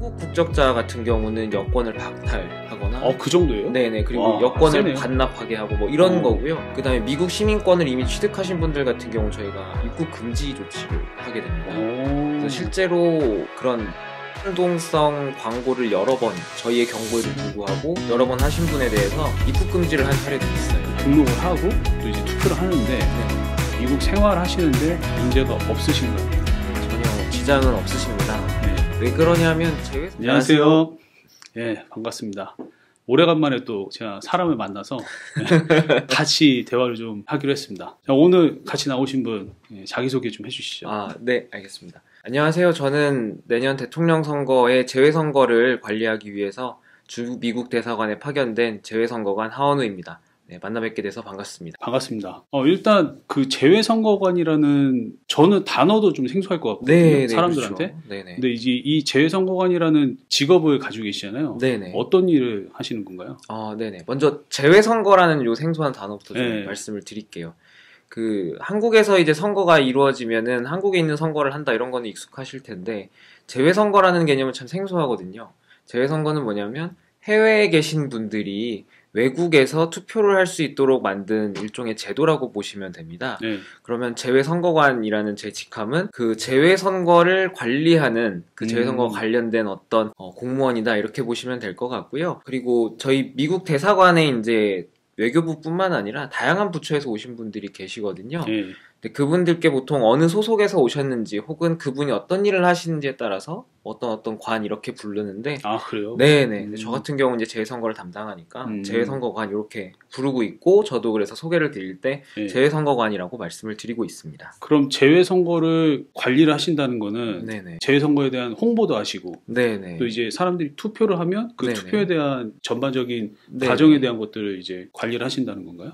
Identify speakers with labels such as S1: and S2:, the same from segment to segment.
S1: 한국 국적자 같은 경우는 여권을 박탈하거나
S2: 그 정도예요?
S1: 네네. 그리고
S2: 와,
S1: 여권을
S2: 세네요.
S1: 반납하게 하고 뭐 이런 거고요. 그 다음에 미국 시민권을 이미 취득하신 분들 같은 경우 저희가 입국 금지 조치를 하게 됩니다. 그래서 실제로 그런 충동성 광고를 여러 번 저희의 경고에도 불구하고 여러 번 하신 분에 대해서 입국 금지를 한 사례도 있어요.
S2: 등록을 하고 또 이제 투표를 하는데 미국 생활하시는데 문제가 없으신가요?
S1: 전혀 지장은 없으십니다.
S2: 네.
S1: 왜 그러냐면
S2: 안녕하세요. 예, 반갑습니다. 오래간만에 또 제가 사람을 만나서 같이 대화를 좀 하기로 했습니다. 자, 오늘 같이 나오신 분 자기소개 좀 해주시죠.
S1: 네, 알겠습니다. 안녕하세요. 저는 내년 대통령 선거의 재외선거를 관리하기 위해서 주 미국 대사관에 파견된 재외선거관 하원우입니다. 네, 만나 뵙게 돼서 반갑습니다.
S2: 반갑습니다. 일단 그 재외선거관이라는 저는 단어도 좀 생소할 것 같거든요.
S1: 네,
S2: 사람들한테.
S1: 그렇죠. 네네.
S2: 근데 이제 이 재외선거관이라는 직업을 가지고 계시잖아요.
S1: 네네.
S2: 어떤 일을 하시는 건가요?
S1: 네네. 먼저 재외선거라는 요 생소한 단어부터 좀
S2: 네.
S1: 말씀을 드릴게요. 한국에서 이제 선거가 이루어지면은 한국에 있는 선거를 한다 이런 거는 익숙하실 텐데 재외선거라는 개념은 참 생소하거든요. 재외선거는 뭐냐면 해외에 계신 분들이 외국에서 투표를 할 수 있도록 만든 일종의 제도라고 보시면 됩니다.
S2: 네.
S1: 그러면 재외선거관이라는 제 직함은 그 재외선거를 관리하는 그 재외선거 관련된 어떤 공무원이다 이렇게 보시면 될 것 같고요. 그리고 저희 미국 대사관에 이제 외교부뿐만 아니라 다양한 부처에서 오신 분들이 계시거든요.
S2: 네.
S1: 근데 그분들께 보통 어느 소속에서 오셨는지 혹은 그분이 어떤 일을 하시는지에 따라서 어떤 관 이렇게 부르는데
S2: 그래요?
S1: 네네. 저 같은 경우는 이제 재외선거를 담당하니까 재외선거관 이렇게 부르고 있고 저도 그래서 소개를 드릴 때 재외선거관이라고 말씀을 드리고 있습니다.
S2: 그럼 재외선거를 관리를 하신다는 거는
S1: 네네.
S2: 재외선거에 대한 홍보도 하시고
S1: 네네.
S2: 또 이제 사람들이 투표를 하면 그
S1: 네네.
S2: 투표에 대한 전반적인
S1: 네네.
S2: 과정에 대한 것들을 이제 관리를 하신다는 건가요?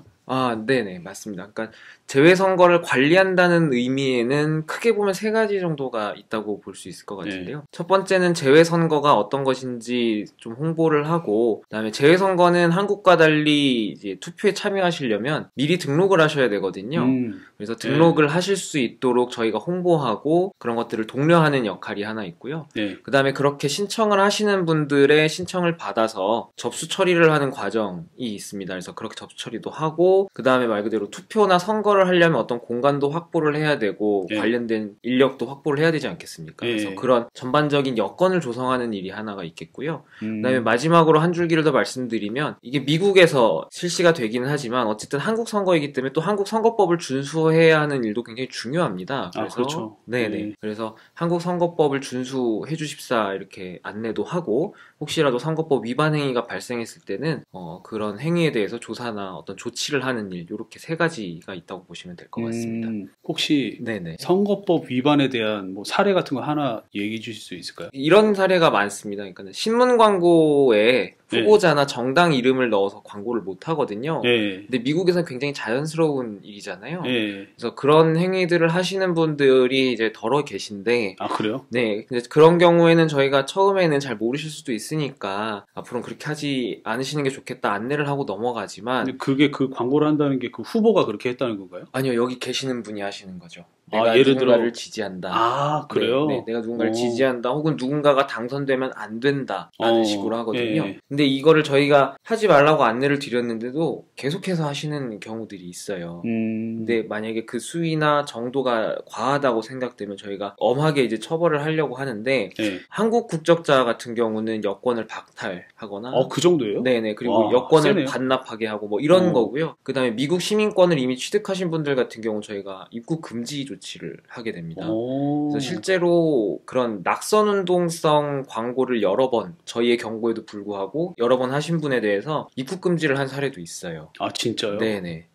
S1: 네네, 맞습니다. 그러니까 재외선거를 관리한다는 의미에는 크게 보면 세 가지 정도가 있다고 볼 수 있을 것 같은데요. 첫 번째는 재외선거가 어떤 것인지 좀 홍보를 하고, 그다음에 재외선거는 한국과 달리 이제 투표에 참여하시려면 미리 등록을 하셔야 되거든요. 그래서 등록을 하실 수 있도록 저희가 홍보하고 그런 것들을 독려하는 역할이 하나 있고요. 그다음에 그렇게 신청을 하시는 분들의 신청을 받아서 접수 처리를 하는 과정이 있습니다. 그래서 그렇게 접수 처리도 하고 그 다음에 말 그대로 투표나 선거를 하려면 어떤 공간도 확보를 해야 되고 관련된 인력도 확보를 해야 되지 않겠습니까? 그래서 그런 전반적인 여건을 조성하는 일이 하나가 있겠고요. 그 다음에 마지막으로 한 줄기를 더 말씀드리면 이게 미국에서 실시가 되기는 하지만 어쨌든 한국 선거이기 때문에 또 한국 선거법을 준수해야 하는 일도 굉장히 중요합니다. 그래서
S2: 그렇죠.
S1: 네네. 그래서 한국 선거법을 준수해 주십사 이렇게 안내도 하고 혹시라도 선거법 위반 행위가 발생했을 때는 그런 행위에 대해서 조사나 어떤 조치를 하는 일 이렇게 세 가지가 있다고 보시면 될 것 같습니다.
S2: 혹시
S1: 네네.
S2: 선거법 위반에 대한 뭐 사례 같은 거 하나 얘기해 주실 수 있을까요?
S1: 이런 사례가 많습니다. 그러니까 신문 광고에 후보자나 정당 이름을 넣어서 광고를 못 하거든요. 근데 미국에서는 굉장히 자연스러운 일이잖아요. 그래서 그런 행위들을 하시는 분들이 이제 덜어 계신데.
S2: 그래요?
S1: 네. 근데 그런 경우에는 저희가 처음에는 잘 모르실 수도 있으니까 앞으로는 그렇게 하지 않으시는 게 좋겠다 안내를 하고 넘어가지만.
S2: 근데 그게 그 광고를 한다는 게 그 후보가 그렇게 했다는 건가요?
S1: 아니요. 여기 계시는 분이 하시는 거죠. 내가
S2: 예를
S1: 누군가를
S2: 들어
S1: 지지한다.
S2: 그래요?
S1: 네, 내가 누군가를 지지한다. 혹은 누군가가 당선되면 안 된다. 라는 식으로 하거든요. 근데 이거를 저희가 하지 말라고 안내를 드렸는데도 계속해서 하시는 경우들이 있어요. 근데 만약에 그 수위나 정도가 과하다고 생각되면 저희가 엄하게 이제 처벌을 하려고 하는데 한국 국적자 같은 경우는 여권을 박탈하거나
S2: 그 정도예요?
S1: 네네. 그리고 여권을
S2: 세네요.
S1: 반납하게 하고 뭐 이런 거고요. 그 다음에 미국 시민권을 이미 취득하신 분들 같은 경우 저희가 입국 금지 조치를 하게 됩니다. 그래서 실제로 그런 낙선운동성 광고를 여러 번 저희의 경고에도 불구하고 여러 번 하신 분에 대해서 입국 금지를 한 사례도 있어요.
S2: 진짜요?
S1: 네네.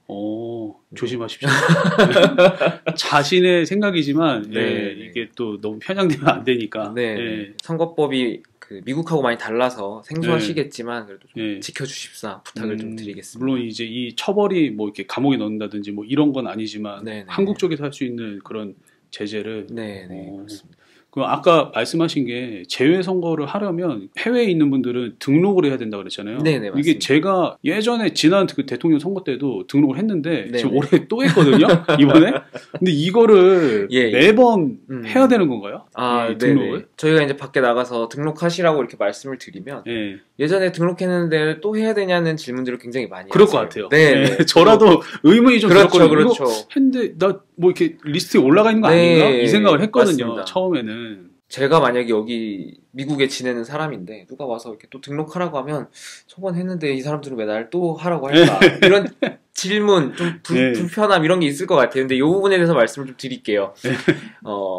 S2: 조심하십시오. 자신의 생각이지만 이게 또 너무 편향되면 안 되니까.
S1: 선거법이 미국하고 많이 달라서 생소하시겠지만 그래도 좀 지켜주십사 부탁을 좀 드리겠습니다.
S2: 물론 이제 이 처벌이 뭐 이렇게 감옥에 넣는다든지 뭐 이런 건 아니지만 한국 쪽에서 할 수 있는 그런 제재를
S1: 그렇습니다.
S2: 그 아까 말씀하신 게 재외선거를 하려면 해외에 있는 분들은 등록을 해야 된다고 그랬잖아요.
S1: 네네, 맞습니다.
S2: 이게 제가 예전에 지난 그 대통령 선거 때도 등록을 했는데
S1: 네네.
S2: 지금 올해 또 했거든요. 이번에. 근데 이거를
S1: 예, 예.
S2: 매번 해야 되는 건가요? 이 등록을?
S1: 네네. 저희가 이제 밖에 나가서 등록하시라고 이렇게 말씀을 드리면
S2: 예.
S1: 예전에 등록했는데 또 해야 되냐는 질문들을 굉장히 많이
S2: 그럴
S1: 하세요.
S2: 것 같아요.
S1: 네.
S2: 예. 저라도 의문이 좀
S1: 그렇죠,
S2: 들었거든요.
S1: 그렇죠.
S2: 이거 했는데 나 뭐 이렇게 리스트에 올라가 있는 거
S1: 네,
S2: 아닌가? 이 생각을 했거든요.
S1: 맞습니다.
S2: 처음에는.
S1: 제가 만약에 여기 미국에 지내는 사람인데 누가 와서 이렇게 또 등록하라고 하면 저번 했는데 이 사람들은 왜 날 또 하라고 할까? 이런 질문, 좀
S2: 네.
S1: 불편함 이런 게 있을 것 같아요. 근데 이 부분에 대해서 말씀을 좀 드릴게요.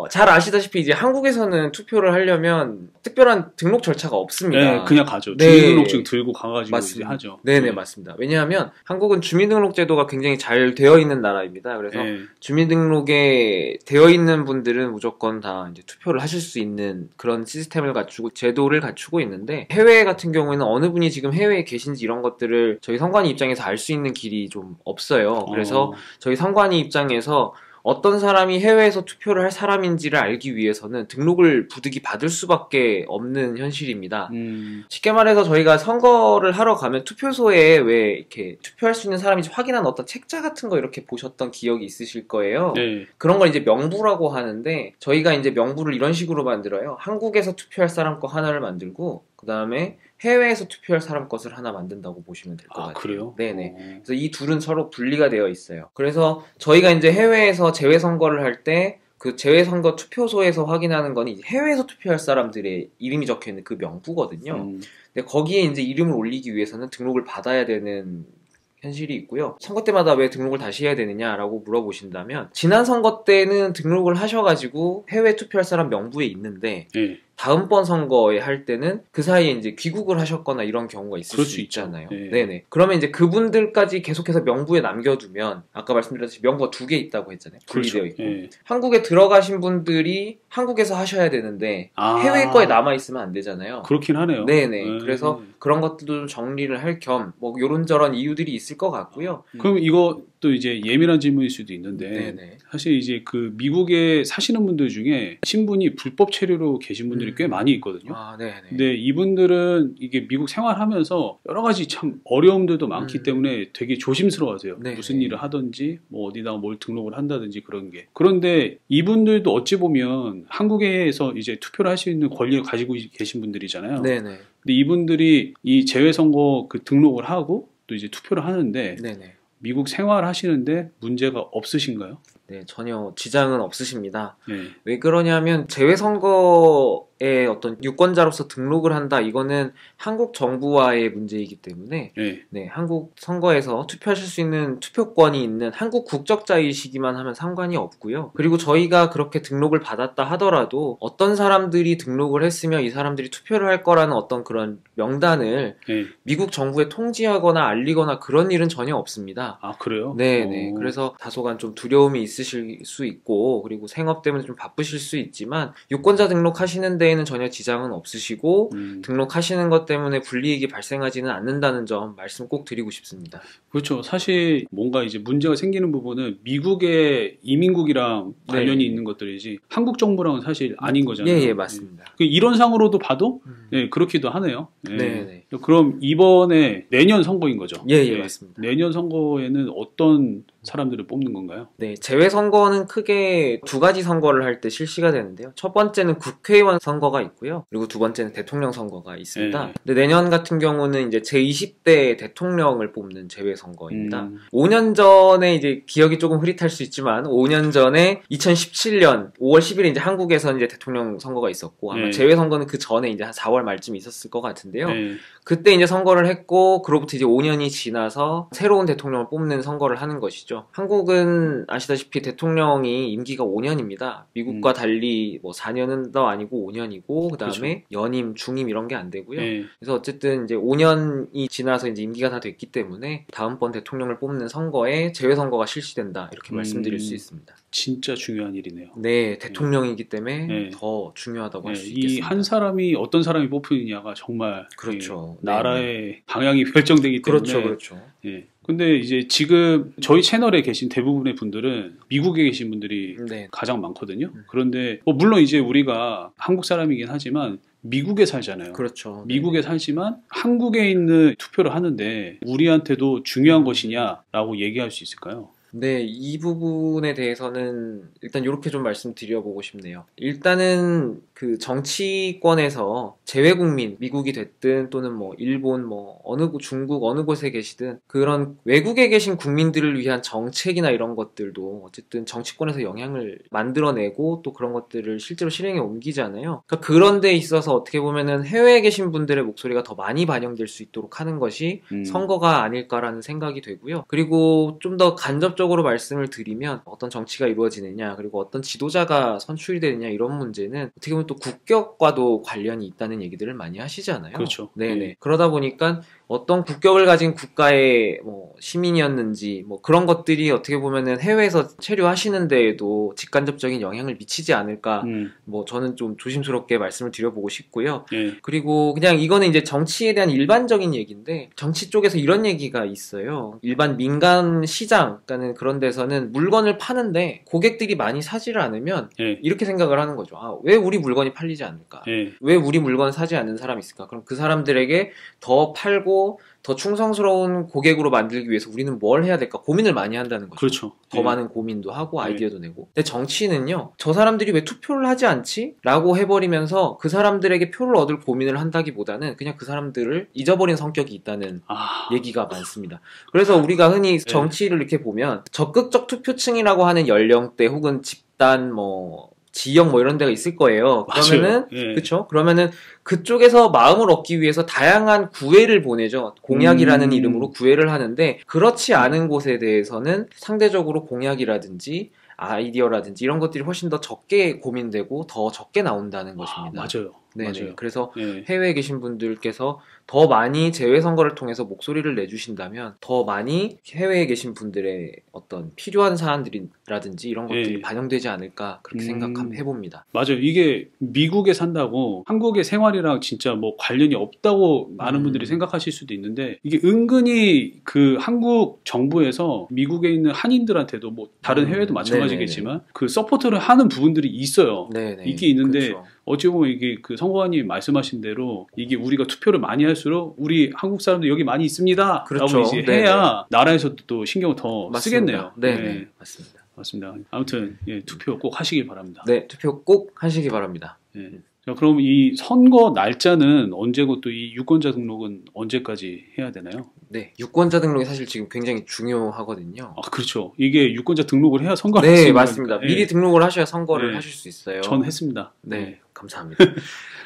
S1: 잘 아시다시피 이제 한국에서는 투표를 하려면 특별한 등록 절차가 없습니다.
S2: 네, 그냥 가죠.
S1: 네.
S2: 주민등록증 들고 가가지고 이제
S1: 맞습니다.
S2: 하죠.
S1: 네네, 맞습니다. 왜냐하면 한국은 주민등록제도가 굉장히 잘 되어 있는 나라입니다. 그래서
S2: 네.
S1: 주민등록에 되어 있는 분들은 무조건 다 이제 투표를 하실 수 있는 그런 시스템을 갖추고 제도를 갖추고 있는데 해외 같은 경우에는 어느 분이 지금 해외에 계신지 이런 것들을 저희 선관위 입장에서 알 수 있는 길이 좀 없어요. 그래서 저희 선관위 입장에서 어떤 사람이 해외에서 투표를 할 사람인지를 알기 위해서는 등록을 부득이 받을 수밖에 없는 현실입니다. 쉽게 말해서 저희가 선거를 하러 가면 투표소에 왜 이렇게 투표할 수 있는 사람인지 확인하는 어떤 책자 같은 거 이렇게 보셨던 기억이 있으실 거예요.
S2: 네.
S1: 그런 걸 이제 명부라고 하는데 저희가 이제 명부를 이런 식으로 만들어요. 한국에서 투표할 사람 거 하나를 만들고 그 다음에 해외에서 투표할 사람 것을 하나 만든다고 보시면 될 것 같아요.
S2: 그래요?
S1: 네네. 그래서 이 둘은 서로 분리가 되어 있어요. 그래서 저희가 이제 해외에서 재외선거를 할 때 그 재외선거 투표소에서 확인하는 건 이제 해외에서 투표할 사람들의 이름이 적혀 있는 그 명부거든요. 근데 거기에 이제 이름을 올리기 위해서는 등록을 받아야 되는 현실이 있고요. 선거 때마다 왜 등록을 다시 해야 되느냐라고 물어보신다면 지난 선거 때는 등록을 하셔가지고 해외 투표할 사람 명부에 있는데
S2: 네.
S1: 다음번 선거에 할 때는 그 사이에 이제 귀국을 하셨거나 이런 경우가 있을
S2: 그럴
S1: 수
S2: 수
S1: 있잖아요.
S2: 있죠. 네.
S1: 네네. 그러면 이제 그분들까지 계속해서 명부에 남겨두면 아까 말씀드렸듯이 명부가 두 개 있다고 했잖아요. 분리되어 있고.
S2: 네.
S1: 한국에 들어가신 분들이 한국에서 하셔야 되는데 해외 거에 남아 있으면 안 되잖아요.
S2: 그렇긴 하네요.
S1: 네네. 그래서 그런 것들도 좀 정리를 할 겸 뭐 요런저런 이유들이 있을 것 같고요.
S2: 그럼 이것도 이제 예민한 질문일 수도 있는데
S1: 네네.
S2: 사실 이제 그 미국에 사시는 분들 중에 신분이 불법 체류로 계신 분들이 꽤 많이 있거든요.
S1: 네네.
S2: 근데 이분들은 이게 미국 생활하면서 여러 가지 참 어려움들도 많기 때문에 되게 조심스러워하세요.
S1: 네네.
S2: 무슨 일을 하든지 뭐 어디다가 뭘 등록을 한다든지 그런 게. 그런데 이분들도 어찌 보면 한국에서 이제 투표를 할 수 있는 권리를 가지고 계신 분들이잖아요.
S1: 네네.
S2: 근데 이분들이 이 재외선거 그 등록을 하고 또 이제 투표를 하는데
S1: 네네.
S2: 미국 생활하시는데 문제가 없으신가요?
S1: 네, 전혀 지장은 없으십니다.
S2: 네.
S1: 왜 그러냐면 재외선거에 어떤 유권자로서 등록을 한다 이거는 한국 정부와의 문제이기 때문에 네, 한국 선거에서 투표하실 수 있는 투표권이 있는 한국 국적자이시기만 하면 상관이 없고요. 그리고 저희가 그렇게 등록을 받았다 하더라도 어떤 사람들이 등록을 했으며 이 사람들이 투표를 할 거라는 어떤 그런 명단을 미국 정부에 통지하거나 알리거나 그런 일은 전혀 없습니다.
S2: 아, 그래요?
S1: 네네. 그래서 다소간 좀 두려움이 있으실 수 있고 그리고 생업 때문에 좀 바쁘실 수 있지만 유권자 등록하시는 데에는 전혀 지장은 없으시고 등록하시는 것 때문에 불이익이 발생하지는 않는다는 점 말씀 꼭 드리고 싶습니다.
S2: 그렇죠. 사실 뭔가 이제 문제가 생기는 부분은 미국의 이민국이랑 관련이 있는 것들이지 한국 정부랑은 사실 아닌 거잖아요.
S1: 예, 맞습니다.
S2: 이런 상으로도 봐도 그렇기도 하네요.
S1: 네.
S2: 그럼 이번에 내년 선거인 거죠?
S1: 예, 맞습니다.
S2: 내년 선거에는 어떤 사람들을 뽑는 건가요?
S1: 네, 재외선거는 크게 두 가지 선거를 할 때 실시가 되는데요. 첫 번째는 국회의원 선거가 있고요. 그리고 두 번째는 대통령 선거가 있습니다. 근데 내년 같은 경우는 이제 제20대 대통령을 뽑는 재외선거입니다. 5년 전에 이제 기억이 조금 흐릿할 수 있지만 5년 전에 2017년 5월 10일에 이제 한국에서 이제 대통령 선거가 있었고 아마 재외선거는 그 전에 이제 한 4월 말쯤 있었을 것 같은데요. 그때 이제 선거를 했고 그로부터 이제 5년이 지나서 새로운 대통령을 뽑는 선거를 하는 것이죠. 한국은 아시다시피 대통령이 임기가 5년입니다. 미국과 달리 뭐 4년은 더 아니고 5년이고 그 다음에 연임, 중임 이런 게 안 되고요. 그래서 어쨌든 이제 5년이 지나서 이제 임기가 다 됐기 때문에 다음번 대통령을 뽑는 선거에 재외선거가 실시된다 이렇게 말씀드릴 수 있습니다.
S2: 진짜 중요한 일이네요.
S1: 네, 대통령이기 때문에
S2: 네.
S1: 더 중요하다고 할 수
S2: 이
S1: 있겠습니다.
S2: 한 사람이 어떤 사람이 뽑히느냐가 정말
S1: 그렇죠.
S2: 나라의 방향이 결정되기 때문에.
S1: 그렇죠, 그렇죠.
S2: 예. 근데 이제 지금 저희 채널에 계신 대부분의 분들은 미국에 계신 분들이
S1: 네.
S2: 가장 많거든요. 그런데 물론 이제 우리가 한국 사람이긴 하지만 미국에 살잖아요.
S1: 그렇죠.
S2: 미국에 살지만 한국에 있는 투표를 하는데 우리한테도 중요한 것이냐라고 얘기할 수 있을까요?
S1: 네, 이 부분에 대해서는 일단 이렇게 좀 말씀드려보고 싶네요. 일단은 그 정치권에서 재외국민, 미국이 됐든 또는 뭐 일본, 뭐 중국 어느 곳에 계시든 그런 외국에 계신 국민들을 위한 정책이나 이런 것들도 어쨌든 정치권에서 영향을 만들어내고 또 그런 것들을 실제로 실행에 옮기잖아요. 그러니까 그런 데 있어서 어떻게 보면은 해외에 계신 분들의 목소리가 더 많이 반영될 수 있도록 하는 것이 선거가 아닐까라는 생각이 되고요. 그리고 좀 더 간접적으로 말씀을 드리면 어떤 정치가 이루어지느냐 그리고 어떤 지도자가 선출이 되느냐 이런 문제는 어떻게 보면 또 국격과도 관련이 있다는 얘기들을 많이 하시잖아요.
S2: 그렇죠.
S1: 네네.
S2: 네.
S1: 그러다 보니까 어떤 국격을 가진 국가의 뭐 시민이었는지 뭐 그런 것들이 어떻게 보면은 해외에서 체류하시는 데에도 직간접적인 영향을 미치지 않을까 뭐 저는 좀 조심스럽게 말씀을 드려보고 싶고요.
S2: 네.
S1: 그리고 그냥 이거는 이제 정치에 대한 일반적인 얘기인데 정치 쪽에서 이런 얘기가 있어요. 일반 민간 시장 그러니까는 그런 데서는 물건을 파는데 고객들이 많이 사지를 않으면
S2: 네.
S1: 이렇게 생각을 하는 거죠. 아, 왜 우리 물건이 팔리지 않을까?
S2: 네.
S1: 왜 우리 물건을 사지 않는 사람이 있을까? 그럼 그 사람들에게 더 팔고 더 충성스러운 고객으로 만들기 위해서 우리는 뭘 해야 될까 고민을 많이 한다는 거죠.
S2: 그렇죠.
S1: 더 많은 고민도 하고 아이디어도 내고. 근데 정치는요. 저 사람들이 왜 투표를 하지 않지? 라고 해버리면서 그 사람들에게 표를 얻을 고민을 한다기보다는 그냥 그 사람들을 잊어버린 성격이 있다는 얘기가 많습니다. 그래서 우리가 흔히 정치를 이렇게 보면 적극적 투표층이라고 하는 연령대 혹은 집단 지역 뭐 이런 데가 있을 거예요. 그러면은 그렇죠. 그러면은 그쪽에서 마음을 얻기 위해서 다양한 구애를 보내죠. 공약이라는 이름으로 구애를 하는데 그렇지 않은 곳에 대해서는 상대적으로 공약이라든지 아이디어라든지 이런 것들이 훨씬 더 적게 고민되고 더 적게 나온다는 것입니다.
S2: 맞아요.
S1: 네네.
S2: 맞아요.
S1: 그래서 해외에 계신 분들께서 더 많이 재외선거를 통해서 목소리를 내주신다면 더 많이 해외에 계신 분들의 어떤 필요한 사안들이라든지 이런 것들이 반영되지 않을까 그렇게 생각해봅니다.
S2: 맞아요. 이게 미국에 산다고 한국의 생활이랑 진짜 뭐 관련이 없다고 많은 분들이 생각하실 수도 있는데 이게 은근히 그 한국 정부에서 미국에 있는 한인들한테도 뭐 다른 해외도 마찬가지겠지만 그 서포트를 하는 부분들이 있어요.
S1: 네네.
S2: 있긴 있는데
S1: 그렇죠.
S2: 어찌 보면 이게 그 선거관님이 말씀하신 대로 이게 우리가 투표를 많이 할수록 우리 한국 사람들 여기 많이 있습니다.
S1: 그렇죠.
S2: 라고 이제 해야 나라에서도 또 신경을 더
S1: 맞습니다.
S2: 쓰겠네요.
S1: 네, 맞습니다.
S2: 맞습니다. 아무튼 투표 꼭 하시길 바랍니다.
S1: 네, 투표 꼭 하시기 바랍니다.
S2: 자, 그럼 이 선거 날짜는 언제고 또 이 유권자 등록은 언제까지 해야 되나요?
S1: 네, 유권자 등록이 사실 지금 굉장히 중요하거든요.
S2: 그렇죠. 이게 유권자 등록을 해야 선거를 할 수
S1: 네,
S2: 있는
S1: 맞습니다.
S2: 거니까.
S1: 미리 등록을 하셔야 선거를 하실 수 있어요.
S2: 전 했습니다.
S1: 네, 감사합니다.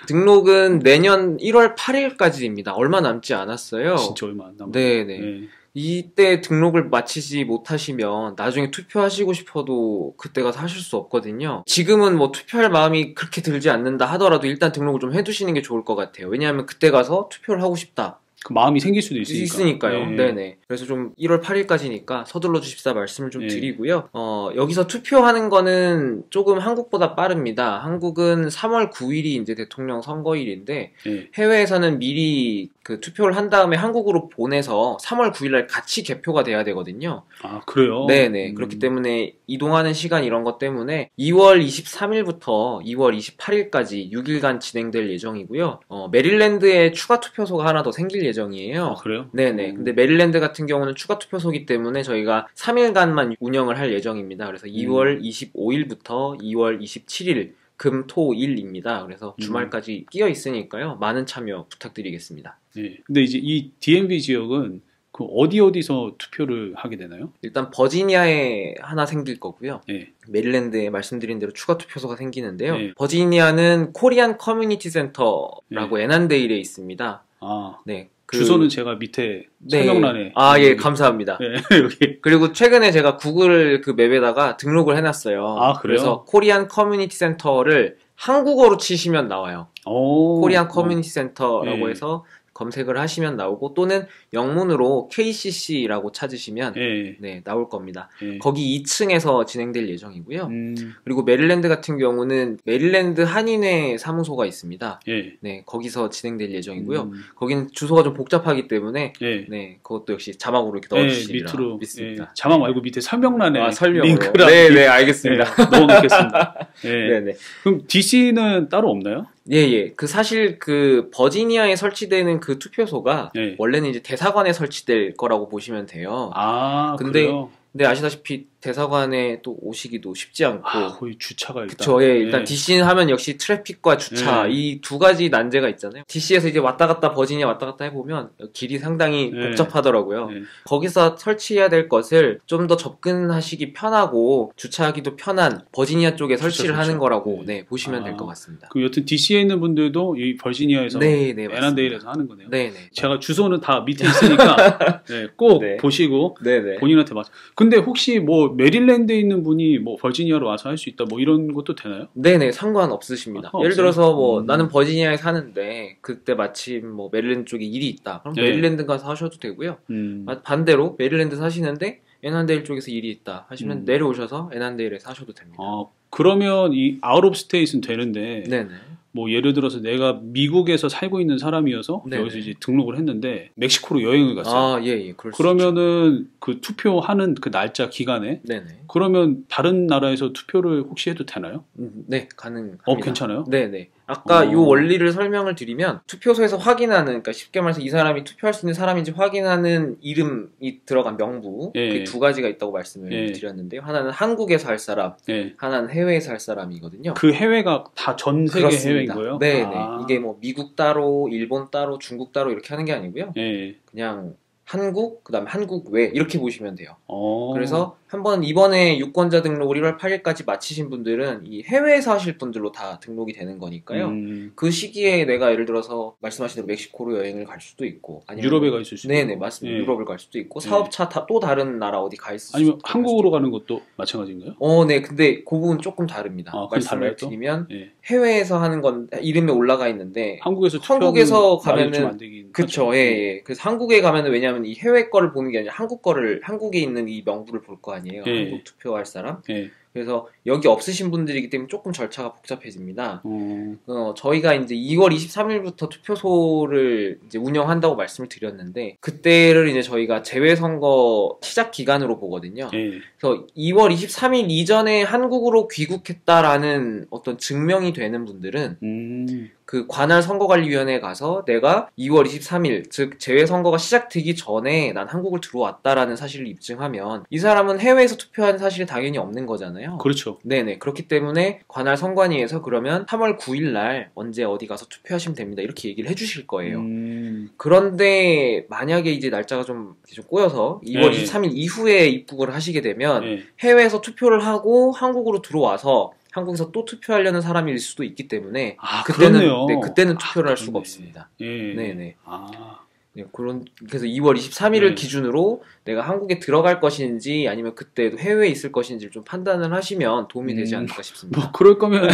S1: 등록은 내년 1월 8일까지입니다. 얼마 남지 않았어요.
S2: 진짜 얼마 안 남았어요.
S1: 네. 이때 등록을 마치지 못하시면 나중에 투표하시고 싶어도 그때 가서 하실 수 없거든요. 지금은 뭐 투표할 마음이 그렇게 들지 않는다 하더라도 일단 등록을 좀 해두시는 게 좋을 것 같아요. 왜냐하면 그때 가서 투표를 하고 싶다.
S2: 그 마음이 생길 수도 있으니까요.
S1: 네네. 그래서 좀 1월 8일까지니까 서둘러 주십사 말씀을 좀 드리고요. 여기서 투표하는 거는 조금 한국보다 빠릅니다. 한국은 3월 9일이 이제 대통령 선거일인데 해외에서는 미리 그 투표를 한 다음에 한국으로 보내서 3월 9일날 같이 개표가 돼야 되거든요.
S2: 아, 그래요?
S1: 네네. 그렇기 때문에 이동하는 시간 이런 것 때문에 2월 23일부터 2월 28일까지 6일간 진행될 예정이고요. 메릴랜드에 추가 투표소가 하나 더 생길 예정이에요.
S2: 아, 그래요?
S1: 네네. 근데 메릴랜드 같은 경우는 추가 투표소기 때문에 저희가 3일간만 운영을 할 예정입니다. 그래서 2월 25일부터 2월 27일 금, 토, 일입니다. 그래서 주말까지 끼어 있으니까요. 많은 참여 부탁드리겠습니다.
S2: 네. 근데 이제 이 DMV 지역은 그 어디서 투표를 하게 되나요?
S1: 일단 버지니아에 하나 생길 거고요. 메릴랜드에 말씀드린 대로 추가 투표소가 생기는데요. 버지니아는 코리안 커뮤니티 센터라고 애난데일에 있습니다. 네.
S2: 주소는 제가 밑에 설명란에.
S1: 예, 감사합니다.
S2: 여기.
S1: 그리고 최근에 제가 구글 그 맵에다가 등록을 해놨어요.
S2: 그래요?
S1: 그래서 코리안 커뮤니티 센터를 한국어로 치시면 나와요. 코리안 커뮤니티 센터라고 해서 검색을 하시면 나오고 또는 영문으로 KCC라고 찾으시면 네, 나올 겁니다. 거기 2층에서 진행될 예정이고요. 그리고 메릴랜드 같은 경우는 메릴랜드 한인회 사무소가 있습니다. 네, 거기서 진행될 예정이고요. 거기는 주소가 좀 복잡하기 때문에 네, 그것도 역시 자막으로 이렇게 넣어주시리라
S2: 밑으로
S1: 믿습니다.
S2: 자막 말고 밑에 설명란에
S1: 설명으로.
S2: 링크랑
S1: 네, 알겠습니다.
S2: 넣어놓겠습니다.
S1: 네.
S2: 그럼 DC는 따로 없나요?
S1: 예. 사실 그 버지니아에 설치되는 그 투표소가 원래는 이제 대사관에 설치될 거라고 보시면 돼요.
S2: 그래요?
S1: 근데 아시다시피 대사관에 또 오시기도 쉽지 않고
S2: 거의 주차가 일단
S1: 그쵸. 일단 DC는 하면 역시 트래픽과 주차 이 두 가지 난제가 있잖아요. DC에서 이제 왔다 갔다 버지니아 왔다 갔다 해보면 길이 상당히 복잡하더라고요. 거기서 설치해야 될 것을 좀 더 접근하시기 편하고 주차하기도 편한 버지니아 쪽에 설치를 하는 거라고 보시면 될 것 같습니다.
S2: 그럼 여튼 DC에 있는 분들도 이 버지니아에서 에란데일에서 하는 거네요. 제가 주소는 다 밑에 있으니까 꼭 보시고 본인한테 맞. 근데 혹시 뭐 메릴랜드에 있는 분이 뭐 버지니아로 와서 할 수 있다 뭐 이런 것도 되나요?
S1: 네네, 상관없으십니다. 예를 들어서 뭐 나는 버지니아에 사는데 그때 마침 뭐 메릴랜드 쪽에 일이 있다. 그럼 메릴랜드 가서 하셔도 되고요. 반대로 메릴랜드 사시는데 에난데일 쪽에서 일이 있다 하시면 내려오셔서 에난데일에서 하셔도 됩니다.
S2: 그러면 이 아웃 오브 스테이트는 되는데 뭐 예를 들어서 내가 미국에서 살고 있는 사람이어서 여기서 이제 등록을 했는데 멕시코로 여행을 갔어요. 그러면은 그 투표하는 그 날짜 기간에 그러면 다른 나라에서 투표를 혹시 해도 되나요?
S1: 네, 가능합니다.
S2: 괜찮아요?
S1: 네네. 아까 이 원리를 설명을 드리면 투표소에서 확인하는, 그러니까 쉽게 말해서 이 사람이 투표할 수 있는 사람인지 확인하는 이름이 들어간 명부 그 두 가지가 있다고 말씀을 드렸는데요. 하나는 한국에서 할 사람, 하나는 해외에서 할 사람이거든요.
S2: 그 해외가 다 전 세계 해외인 거예요?
S1: 네네. 이게 뭐 미국 따로, 일본 따로, 중국 따로 이렇게 하는 게 아니고요. 그냥 한국, 그 다음에 한국 외 이렇게 보시면 돼요. 그래서 한번 이번에 유권자 등록을 1월 8일까지 마치신 분들은 이 해외에서 하실 분들로 다 등록이 되는 거니까요. 그 시기에 내가 예를 들어서 말씀하신 대로 멕시코로 여행을 갈 수도 있고 아니면
S2: 유럽에 가 있을 수도 있고.
S1: 네네, 맞습니다. 유럽을 갈 수도 있고 사업차 또 다른 나라 어디 가 있을 수도
S2: 아니면
S1: 있고
S2: 한국으로 가는 것도 마찬가지인가요?
S1: 네. 근데 그 부분 조금 다릅니다. 말씀을 드리면 해외에서 하는 건 이름에 올라가 있는데 한국에서 가면은 그쵸. 그래서 한국에 가면은 왜냐하면 이 해외 거를 보는 게 아니라 한국 거를, 한국에 있는 이 명부를 볼 거 아니에요. 한국 투표할 사람. 그래서 여기 없으신 분들이기 때문에 조금 절차가 복잡해집니다. 저희가 이제 2월 23일부터 투표소를 이제 운영한다고 말씀을 드렸는데 그때를 이제 저희가 재외선거 시작 기간으로 보거든요. 그래서 2월 23일 이전에 한국으로 귀국했다라는 어떤 증명이 되는 분들은 그 관할 선거관리위원회에 가서 내가 2월 23일 즉 재외선거가 시작되기 전에 난 한국을 들어왔다라는 사실을 입증하면 이 사람은 해외에서 투표한 사실이 당연히 없는 거잖아요.
S2: 그렇죠.
S1: 네네. 그렇기 때문에 관할 선관위에서 그러면 3월 9일 날 언제 어디 가서 투표하시면 됩니다. 이렇게 얘기를 해주실 거예요. 그런데 만약에 이제 날짜가 좀 꼬여서 2월 23일 이후에 입국을 하시게 되면 해외에서 투표를 하고 한국으로 들어와서 한국에서 또 투표하려는 사람일 수도 있기 때문에 그때는 투표를 할 수가 없습니다. 네네. 그래서 2월 23일을 기준으로 내가 한국에 들어갈 것인지 아니면 그때도 해외에 있을 것인지를 좀 판단을 하시면 도움이 되지 않을까 싶습니다.
S2: 뭐 그럴 거면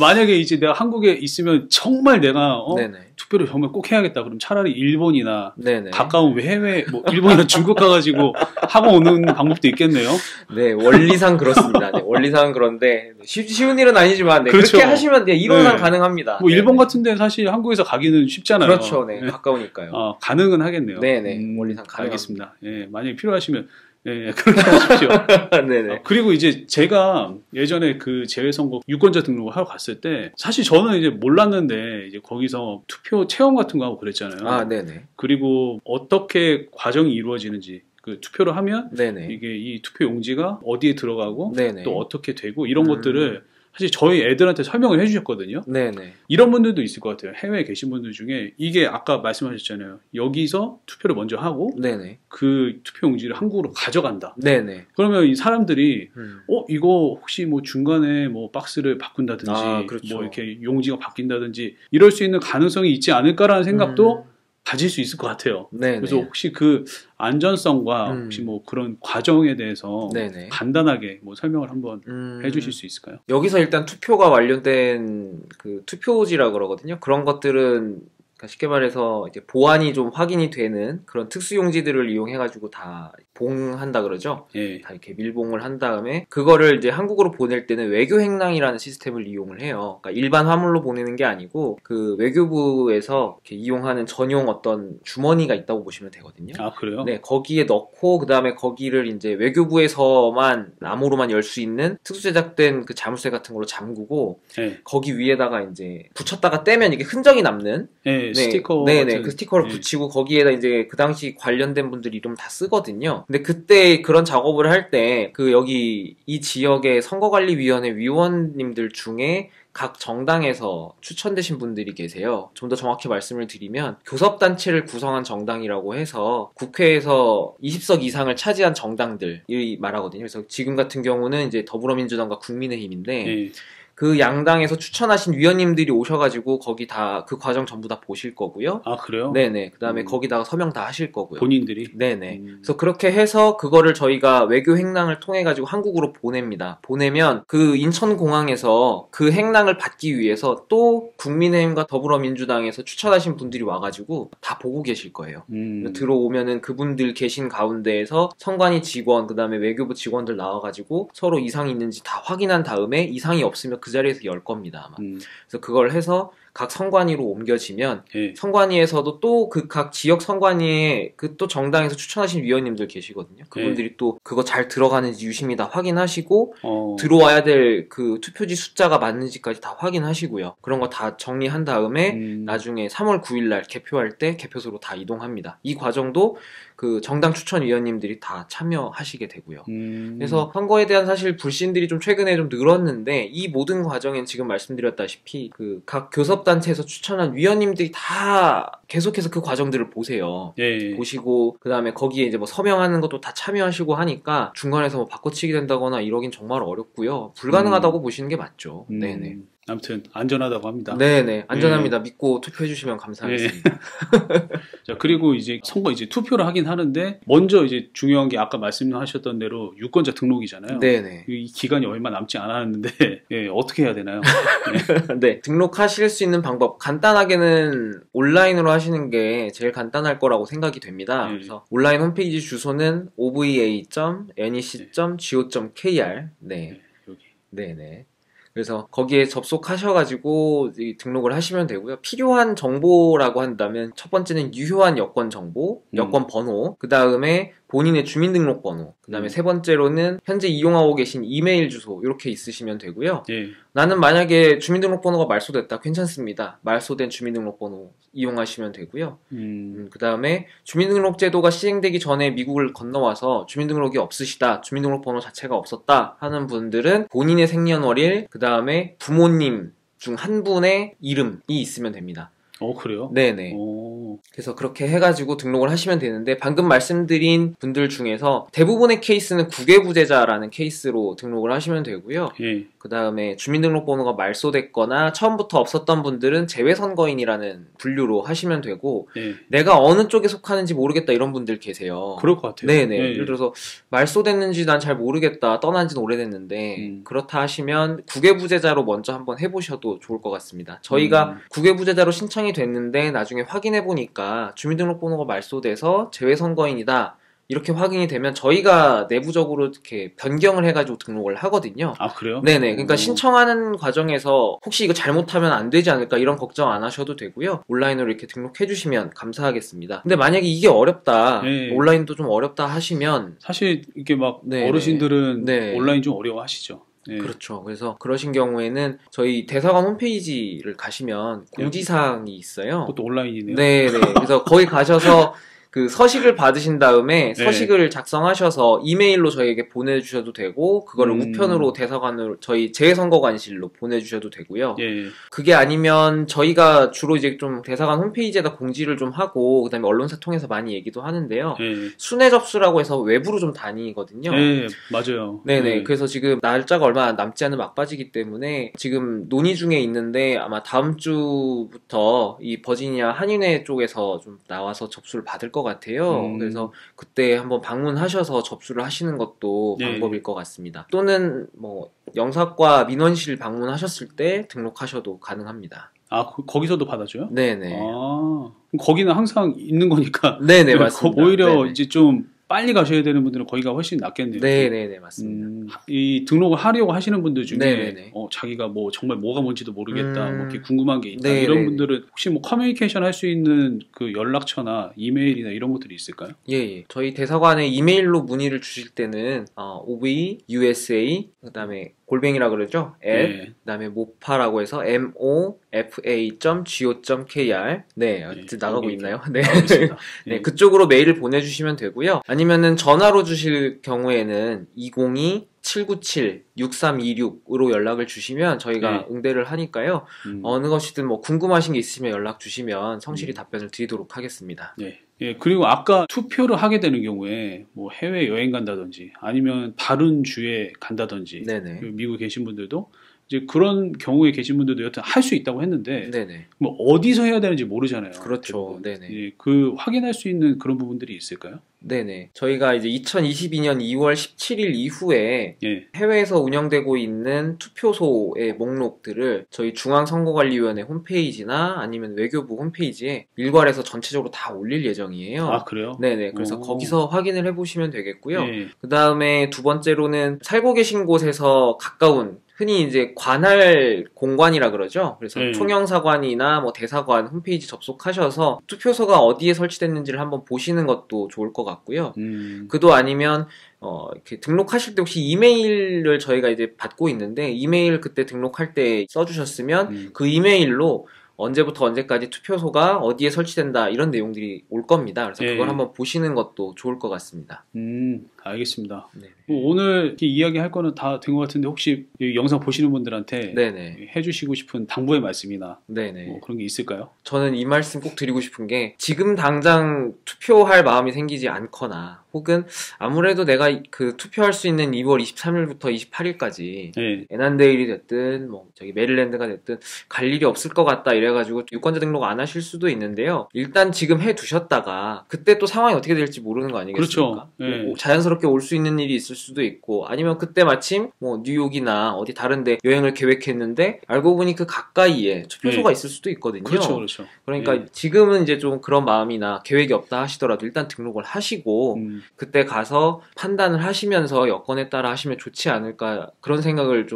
S2: 만약에 이제 내가 한국에 있으면 정말 내가 투표를 정말 꼭 해야겠다. 그럼 차라리 일본이나 가까운 해외 뭐 일본이나 중국 가가지고 하고 오는 방법도 있겠네요.
S1: 네, 원리상 그렇습니다. 원리상 그런데 쉬운 일은 아니지만
S2: 그렇죠.
S1: 그렇게 하시면 이론상 가능합니다.
S2: 뭐 일본 같은 데는 사실 한국에서 가기는 쉽잖아요.
S1: 그렇죠. 가까우니까요.
S2: 가능은 하겠네요.
S1: 원리상 가능합니다.
S2: 알겠습니다. 만약에 필요하시면 그렇게 하십시오.
S1: 네네.
S2: 그리고 이제 제가 예전에 그 재외선거 유권자 등록을 하러 갔을 때 사실 저는 이제 몰랐는데 이제 거기서 투표 체험 같은 거 하고 그랬잖아요.
S1: 네네.
S2: 그리고 어떻게 과정이 이루어지는지 그 투표를 하면 이게 이 투표 용지가 어디에 들어가고 또 어떻게 되고 이런 것들을 사실 저희 애들한테 설명을 해주셨거든요. 이런 분들도 있을 것 같아요. 해외에 계신 분들 중에 이게 아까 말씀하셨잖아요. 여기서 투표를 먼저 하고 그 투표 용지를 한국으로 가져간다. 그러면 이 사람들이 이거 혹시 뭐 중간에 뭐 박스를 바꾼다든지 뭐 이렇게 용지가 바뀐다든지 이럴 수 있는 가능성이 있지 않을까라는 생각도 가질 수 있을 것 같아요. 그래서 혹시 그 안전성과 혹시 뭐 그런 과정에 대해서 간단하게 뭐 설명을 한번 해주실 수 있을까요?
S1: 여기서 일단 투표가 완료된 그 투표지라 그러거든요. 그런 것들은 그러니까 쉽게 말해서 이제 보안이 좀 확인이 되는 그런 특수용지들을 이용해가지고 다 봉한다 그러죠.
S2: 예.
S1: 다 이렇게 밀봉을 한 다음에 그거를 이제 한국으로 보낼 때는 외교행랑이라는 시스템을 이용을 해요. 그러니까 일반 화물로 보내는 게 아니고 그 외교부에서 이렇게 이용하는 전용 어떤 주머니가 있다고 보시면 되거든요.
S2: 아, 그래요?
S1: 네, 거기에 넣고 그 다음에 거기를 이제 외교부에서만 암호로만 열 수 있는 특수 제작된 그 자물쇠 같은 걸로 잠그고
S2: 예.
S1: 거기 위에다가 이제 붙였다가 떼면 이게 흔적이 남는
S2: 예, 스티커
S1: 네네
S2: 같은.
S1: 그 스티커를
S2: 예.
S1: 붙이고 거기에다 이제 그 당시 관련된 분들 이름 다 쓰거든요. 근데 그때 그런 작업을 할 때 그 여기 이 지역의 선거관리위원회 위원님들 중에 각 정당에서 추천되신 분들이 계세요. 좀 더 정확히 말씀을 드리면 교섭단체를 구성한 정당이라고 해서 국회에서 20석 이상을 차지한 정당들이 말하거든요. 그래서 지금 같은 경우는 이제 더불어민주당과 국민의힘인데
S2: 예.
S1: 그 양당에서 추천하신 위원님들이 오셔가지고 거기 다 그 과정 전부 다 보실 거고요.
S2: 아, 그래요?
S1: 네네. 그 다음에 거기다가 서명 다 하실 거고요.
S2: 본인들이?
S1: 네네. 그래서 그렇게 해서 그거를 저희가 외교 행랑을 통해 가지고 한국으로 보냅니다. 보내면 그 인천공항에서 그 행랑을 받기 위해서 또 국민의힘과 더불어민주당에서 추천하신 분들이 와가지고 다 보고 계실 거예요. 들어오면은 그분들 계신 가운데에서 선관위 직원, 그 다음에 외교부 직원들 나와가지고 서로 이상이 있는지 다 확인한 다음에 이상이 없으면 그 자리에서 열 겁니다, 아마. 그래서 그걸 해서 각 선관위로 옮겨지면
S2: 예.
S1: 선관위에서도 또 그 각 지역 선관위에 그 또 정당에서 추천하신 위원님들 계시거든요. 그분들이 또 그거 잘 들어가는지 유심히 다 확인하시고 들어와야 될 그 투표지 숫자가 맞는지까지 다 확인하시고요. 그런 거 다 정리한 다음에 나중에 3월 9일 날 개표할 때 개표소로 다 이동합니다. 이 과정도 그 정당 추천위원님들이 다 참여하시게 되고요. 그래서 선거에 대한 사실 불신들이 좀 최근에 좀 늘었는데 이 모든 과정엔 지금 말씀드렸다시피 그 각 교섭단체에서 추천한 위원님들이 다 계속해서 그 과정들을 보세요.
S2: 예.
S1: 보시고 그 다음에 거기에 이제 뭐 서명하는 것도 다 참여하시고 하니까 중간에서 뭐 바꿔치기 된다거나 이러긴 정말 어렵고요. 불가능하다고 보시는 게 맞죠. 네네.
S2: 아무튼 안전하다고 합니다.
S1: 네네. 안전합니다. 믿고 투표해주시면 감사하겠습니다.
S2: 자, 그리고 이제 선거 이제 투표를 하긴 하는데 먼저 이제 중요한 게 아까 말씀하셨던 대로 유권자 등록이잖아요.
S1: 네네.
S2: 이 기간이 얼마 남지 않았는데 예, 어떻게 해야 되나요?
S1: 네. 등록하실 수 있는 방법 간단하게는 온라인으로 하시는 게 제일 간단할 거라고 생각이 됩니다. 그래서 온라인 홈페이지 주소는 ova.nec.go.kr 네.
S2: 여기.
S1: 네네. 그래서 거기에 접속하셔가지고 등록을 하시면 되고요. 필요한 정보라고 한다면 첫 번째는 유효한 여권 정보, 여권 번호, 그 다음에 본인의 주민등록번호, 그 다음에 세 번째로는 현재 이용하고 계신 이메일 주소 이렇게 있으시면 되고요.
S2: 예.
S1: 나는 만약에 주민등록번호가 말소됐다. 괜찮습니다. 말소된 주민등록번호 이용하시면 되고요. 그 다음에 주민등록제도가 시행되기 전에 미국을 건너와서 주민등록이 없으시다. 주민등록번호 자체가 없었다 하는 분들은 본인의 생년월일, 그 다음에 부모님 중 한 분의 이름이 있으면 됩니다.
S2: 그래요?
S1: 네네. 그래서 그렇게 해가지고 등록을 하시면 되는데 방금 말씀드린 분들 중에서 대부분의 케이스는 국외부재자라는 케이스로 등록을 하시면 되고요.
S2: 예.
S1: 그 다음에 주민등록번호가 말소됐거나 처음부터 없었던 분들은 재외선거인이라는 분류로 하시면 되고
S2: 예.
S1: 내가 어느 쪽에 속하는지 모르겠다 이런 분들 계세요.
S2: 그럴 것 같아요.
S1: 네네.
S2: 예.
S1: 예를 들어서 말소됐는지 난 잘 모르겠다. 떠난 지는 오래됐는데 그렇다 하시면 국외부재자로 먼저 한번 해보셔도 좋을 것 같습니다. 저희가 국외부재자로 신청이 됐는데 나중에 확인해보니까 주민등록번호가 말소돼서 재외선거인이다. 이렇게 확인이 되면 저희가 내부적으로 이렇게 변경을 해가지고 등록을 하거든요.
S2: 아, 그래요?
S1: 네네. 그러니까 신청하는 과정에서 혹시 이거 잘못하면 안 되지 않을까 이런 걱정 안 하셔도 되고요. 온라인으로 이렇게 등록해주시면 감사하겠습니다. 근데 만약에 이게 어렵다,
S2: 네.
S1: 온라인도 좀 어렵다 하시면
S2: 사실 이게 막
S1: 네네.
S2: 어르신들은
S1: 네.
S2: 온라인 좀 어려워하시죠. 네.
S1: 그렇죠. 그래서 그러신 경우에는 저희 대사관 홈페이지를 가시면 공지사항이 있어요.
S2: 그것도 온라인이네요.
S1: 네네. 그래서 거기 가셔서 그 서식을 받으신 다음에 서식을 작성하셔서 이메일로 저희에게 보내주셔도 되고 그거를 우편으로 대사관으로 저희 재선거관실로 보내주셔도 되고요.
S2: 예.
S1: 그게 아니면 저희가 주로 이제 좀 대사관 홈페이지에다 공지를 좀 하고 그다음에 언론사 통해서 많이 얘기도 하는데요.
S2: 예.
S1: 순회 접수라고 해서 외부로 좀 다니거든요.
S2: 예, 맞아요.
S1: 네네.
S2: 예.
S1: 그래서 지금 날짜가 얼마 남지 않은 막바지기 때문에 지금 논의 중에 있는데 아마 다음 주부터 이 버지니아 한인회 쪽에서 좀 나와서 접수를 받을 것 같아요. 그래서 그때 한번 방문하셔서 접수를 하시는 것도 방법일 것 같습니다. 또는 뭐 영사과 민원실 방문하셨을 때 등록하셔도 가능합니다.
S2: 아, 거기서도 받아줘요?
S1: 네네.
S2: 아, 그럼 거기는 항상 있는 거니까.
S1: 네네, 맞습니다.
S2: 오히려
S1: 네네.
S2: 이제 좀 빨리 가셔야 되는 분들은 거기가 훨씬 낫겠네요.
S1: 네네네, 맞습니다.
S2: 이 등록을 하려고 하시는 분들 중에
S1: 네네네.
S2: 자기가 뭐 정말 뭐가 뭔지도 모르겠다, 뭐 이렇게
S1: 음.
S2: 궁금한 게 있다
S1: 네네네.
S2: 이런 분들은 혹시 뭐 커뮤니케이션 할 수 있는 그 연락처나 이메일이나 이런 것들이 있을까요?
S1: 예. 저희 대사관에 이메일로 문의를 주실 때는 OBUSA 그다음에 골뱅이라 그러죠.
S2: 네.
S1: 그다음에 모파라고 해서 mofa.go.kr. 네, 나가고
S2: 여기
S1: 있나요? 네.
S2: 나가고 있습니다.
S1: 네, 그쪽으로 메일을 보내주시면 되고요. 아니면은 전화로 주실 경우에는 202-797-6326으로 연락을 주시면 저희가
S2: 네.
S1: 응대를 하니까요. 어느 것이든 뭐 궁금하신 게 있으시면 연락 주시면 성실히 답변을 드리도록 하겠습니다.
S2: 네. 예, 그리고 아까 투표를 하게 되는 경우에 뭐 해외 여행 간다든지 아니면 다른 주에 간다든지
S1: 네네.
S2: 미국에 계신 분들도 이제 그런 경우에 계신 분들도 여튼 할 수 있다고 했는데
S1: 네네.
S2: 뭐 어디서 해야 되는지 모르잖아요.
S1: 그렇죠.
S2: 대부분.
S1: 네네.
S2: 예, 그 확인할 수 있는 그런 부분들이 있을까요?
S1: 네네. 저희가 이제 2022년 2월 17일 이후에
S2: 예.
S1: 해외에서 운영되고 있는 투표소의 목록들을 저희 중앙선거관리위원회 홈페이지나 아니면 외교부 홈페이지에 일괄해서 전체적으로 다 올릴 예정이에요.
S2: 아, 그래요?
S1: 네네. 그래서 거기서 확인을 해보시면 되겠고요.
S2: 예.
S1: 그 다음에 두 번째로는 살고 계신 곳에서 가까운 흔히 이제 관할 공관이라 그러죠. 그래서
S2: 네.
S1: 총영사관이나 뭐 대사관 홈페이지 접속하셔서 투표소가 어디에 설치됐는지를 한번 보시는 것도 좋을 것 같고요. 그도 아니면 이렇게 등록하실 때 혹시 이메일을 저희가 이제 받고 있는데 이메일 그때 등록할 때 써주셨으면 그 이메일로 언제부터 언제까지 투표소가 어디에 설치된다 이런 내용들이 올 겁니다. 그래서
S2: 예.
S1: 그걸 한번 보시는 것도 좋을 것 같습니다.
S2: 알겠습니다.
S1: 네.
S2: 뭐 오늘 이렇게 이야기할 거는 다 된 것 같은데 혹시 이 영상 보시는 분들한테
S1: 네네.
S2: 해주시고 싶은 당부의 말씀이나
S1: 네네.
S2: 뭐 그런 게 있을까요?
S1: 저는 이 말씀 꼭 드리고 싶은 게 지금 당장 투표할 마음이 생기지 않거나 혹은 아무래도 내가 그 투표할 수 있는 2월 23일부터 28일까지
S2: 네.
S1: 애난데일이 됐든 뭐 저기 메릴랜드가 됐든 갈 일이 없을 것 같다 이래가지고 유권자 등록 안 하실 수도 있는데요. 일단 지금 해 두셨다가 그때 또 상황이 어떻게 될지 모르는 거 아니겠습니까?
S2: 그렇죠. 네.
S1: 뭐 자연스럽게 올 수 있는 일이 있을 수도 있고 아니면 그때 마침 뭐 뉴욕이나 어디 다른데 여행을 계획했는데 알고 보니 그 가까이에 투표소가
S2: 네.
S1: 있을 수도 있거든요.
S2: 그렇죠.
S1: 그러니까
S2: 네.
S1: 지금은 이제 좀 그런 마음이나 계획이 없다 하시더라도 일단 등록을 하시고 그때 가서 판단을 하시면서 여건에 따라 하시면 좋지 않을까 그런 생각을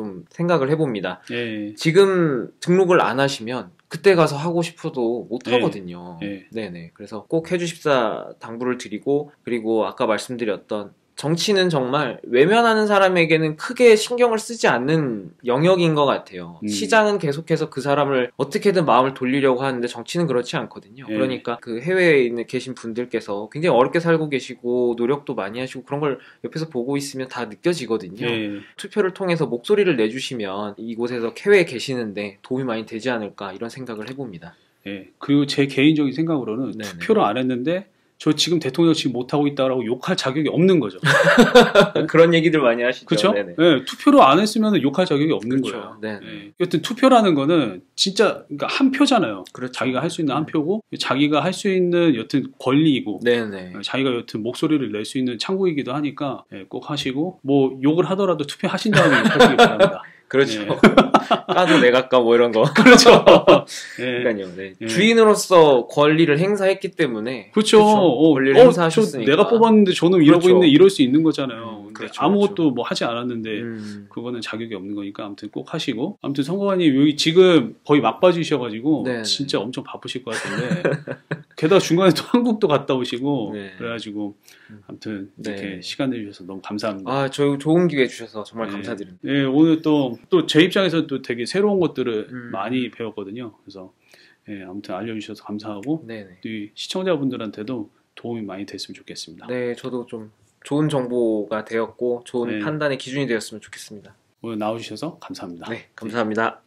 S1: 해봅니다.
S2: 네.
S1: 지금 등록을 안 하시면 그때 가서 하고 싶어도 못 하거든요.
S2: 네.
S1: 네네. 그래서 꼭 해주십사 당부를 드리고 그리고 아까 말씀드렸던 정치는 정말 외면하는 사람에게는 크게 신경을 쓰지 않는 영역인 것 같아요. 시장은 계속해서 그 사람을 어떻게든 마음을 돌리려고 하는데 정치는 그렇지 않거든요.
S2: 예.
S1: 그러니까 그 해외에 계신 분들께서 굉장히 어렵게 살고 계시고 노력도 많이 하시고 그런 걸 옆에서 보고 있으면 다 느껴지거든요.
S2: 예.
S1: 투표를 통해서 목소리를 내주시면 이곳에서 해외에 계시는데 도움이 많이 되지 않을까 이런 생각을 해봅니다.
S2: 예. 그리고 제 개인적인 생각으로는
S1: 네네.
S2: 투표를 안 했는데 저 지금 대통령 지금 못하고 있다라고 욕할 자격이 없는 거죠.
S1: 그런 얘기들 많이 하시죠.
S2: 그렇죠?
S1: 네네.
S2: 네, 투표를 안 했으면 욕할 자격이 없는
S1: 그렇죠.
S2: 거예요.
S1: 네네.
S2: 네. 여튼 투표라는 거는 진짜 그러니까 한 표잖아요.
S1: 그렇죠.
S2: 자기가 할 수 있는 한 표고 자기가 할 수 있는 여튼 권리이고
S1: 네네.
S2: 자기가 여튼 목소리를 낼 수 있는 창구이기도 하니까 꼭 하시고 뭐 욕을 하더라도 투표하신 다음에 하시기 바랍니다.
S1: 그렇죠.
S2: 네.
S1: 까도 내가 까 뭐 이런 거.
S2: 그렇죠. 네.
S1: 그러니까요. 네.
S2: 네.
S1: 주인으로서 권리를 행사했기 때문에
S2: 그렇죠.
S1: 권리를
S2: 저
S1: 행사하셨으니까.
S2: 내가 뽑았는데 저는 이러고
S1: 그렇죠.
S2: 있네 이럴 수 있는 거잖아요. 근데
S1: 그렇죠,
S2: 아무것도
S1: 그렇죠.
S2: 뭐 하지 않았는데 그거는 자격이 없는 거니까 아무튼 꼭 하시고 아무튼 선거관님 여기 지금 거의 막바지셔가지고
S1: 네네.
S2: 진짜 엄청 바쁘실 것 같은데 게다가 중간에 또 한국도 갔다 오시고
S1: 네.
S2: 그래가지고 아무튼 이렇게
S1: 네.
S2: 시간 내주셔서 너무 감사합니다.
S1: 아, 저 좋은 기회 주셔서 정말
S2: 네.
S1: 감사드립니다.
S2: 네, 오늘 또 제 입장에서 또 되게 새로운 것들을 많이 배웠거든요. 그래서 네, 아무튼 알려주셔서 감사하고
S1: 네네.
S2: 또 이 시청자분들한테도 도움이 많이 됐으면 좋겠습니다.
S1: 네, 저도 좀 좋은 정보가 되었고 좋은
S2: 네.
S1: 판단의 기준이 되었으면 좋겠습니다.
S2: 오늘 나와주셔서 감사합니다.
S1: 네, 감사합니다.